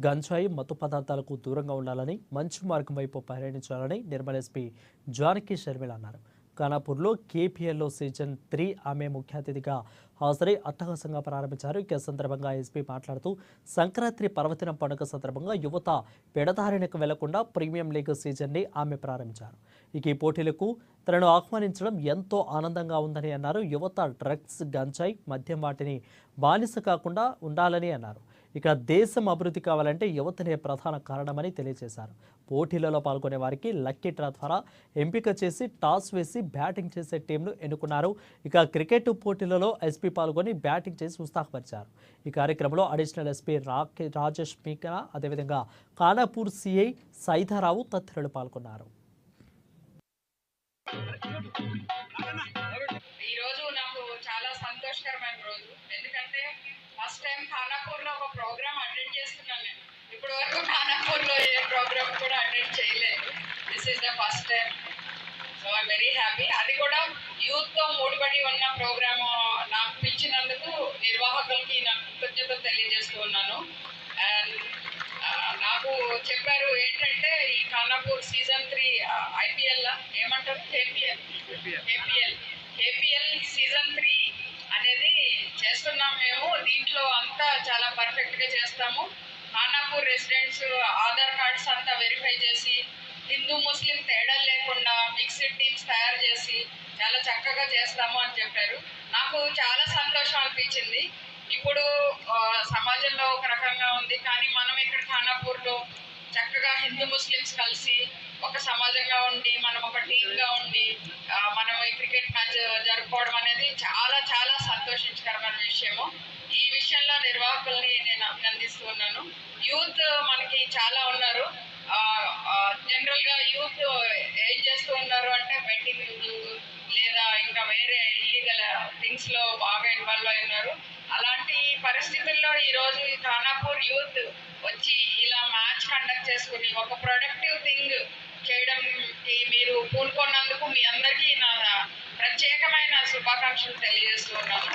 గంజాయి మత్తు పదార్థాలకు దూరంగా ఉండాలని మంచి మార్గం వైపు పయనించాలని నిర్మల్ ఎస్పీ జానకి షర్మిల అన్నారు. ఖానాపూర్లో కేపీఎల్లో సీజన్ 3 ఆమె ముఖ్య అతిథిగా హాజరై అట్టహాసంగా ప్రారంభించారు. ఈ సందర్భంగా ఎస్పీ మాట్లాడుతూ సంక్రాంతి పర్వదినం పండుగ సందర్భంగా యువత పెడదారినకు వెళ్లకుండా ప్రీమియం లీగ్ సీజన్ని ఆమె ప్రారంభించారు. ఈ పోటీలకు తనను ఆహ్వానించడం ఎంతో ఆనందంగా ఉందని అన్నారు. యువత డ్రగ్స్, గంజాయి, మద్యం వాటిని బానిస కాకుండా ఉండాలని అన్నారు. ఇక దేశం అభివృద్ధి కావాలంటే యువతనే ప్రధాన కారణమని తెలియజేశారు. పోటీలలో పాల్గొనే వారికి లక్కీ డ్రా ద్వారా ఎంపిక చేసి టాస్ వేసి బ్యాటింగ్ చేసే టీంను ఎన్నుకున్నారు. ఇక క్రికెట్ పోటీలలో ఎస్పీ పాల్గొని బ్యాటింగ్ చేసి ఉత్సాహపరిచారు. ఈ కార్యక్రమంలో అడిషనల్ ఎస్పీ రాజేష్ మీకన, అదేవిధంగా ఖానాపూర్ సిఐ సైదారావు తదితరులు పాల్గొన్నారు. ఈరోజు నాకు చాలా సంతోషకరమైన రోజు. ఎందుకంటే ఫస్ట్ టైం ఖానాపూర్లో ఒక ప్రోగ్రామ్ అటెండ్ చేస్తున్నాను. నేను ఇప్పటి వరకు ఖానాపూర్లో ఏ ప్రోగ్రామ్ కూడా అటెండ్ చేయలేదు. This is the first time. So I very happy. అది కూడా యూత్తో ముడిపడి ఉన్న ప్రోగ్రాము నాకు పిలిచినందుకు నిర్వాహకులకి నాకు కృతజ్ఞతలు తెలియజేస్తూ ఉన్నాను. అండ్ నాకు చెప్పారు ఏంటంటే ఈ ఖానాపూర్ సీజన్ 3 ఐపీఎల్ ఏమంటారు కేపీఎల్ సీజన్ 3 అనేది చేస్తున్నాం మేము. దీంట్లో అంతా చాలా పర్ఫెక్ట్గా చేస్తాము. ఖానాపూర్ రెసిడెంట్స్ ఆధార్ కార్డ్స్ అంతా వెరిఫై చేసి హిందూ ముస్లిం తేడాలు లేకుండా మిక్స్డ్ టీమ్స్ తయారు చేసి చాలా చక్కగా చేస్తాము అని చెప్పారు. నాకు చాలా సంతోషం అనిపించింది. ఇప్పుడు సమాజంలో ఒక రకంగా ఉంది, కానీ మనం ఇక్కడ ఖానాపూర్లో చక్కగా హిందూ ముస్లిమ్స్ కలిసి ఒక సమాజంగా ఉండి మనం ఒక టీమ్గా ఉండి మనం ఈ క్రికెట్ మ్యాచ్ జరుపుకోవడం అనేది చాలా చాలా సంతోషించకరమైన విషయము. ఈ విషయంలో నిర్వాహకుల్ని నేను అభినందిస్తూ ఉన్నాను. యూత్ మనకి చాలా ఉన్నారు. జనరల్గా యూత్ ఏం చేస్తూ ఉన్నారు అంటే బెట్టింగ్ లేదా ఇంకా వేరే ఇల్లీగల్ థింగ్స్లో బాగా ఇన్వాల్వ్ అయి ఉన్నారు. అలాంటి పరిస్థితుల్లో ఈరోజు ఈ ఖానాపూర్ యూత్ వచ్చి ఇలా మ్యాచ్ కండక్ట్ చేసుకుని ఒక ప్రొడక్టివ్ థింగ్ చేయడంకి మీరు పూనుకున్నందుకు మీ అందరికీ నా ప్రత్యేకమైన శుభాకాంక్షలు తెలియజేస్తూ ఉన్నాను.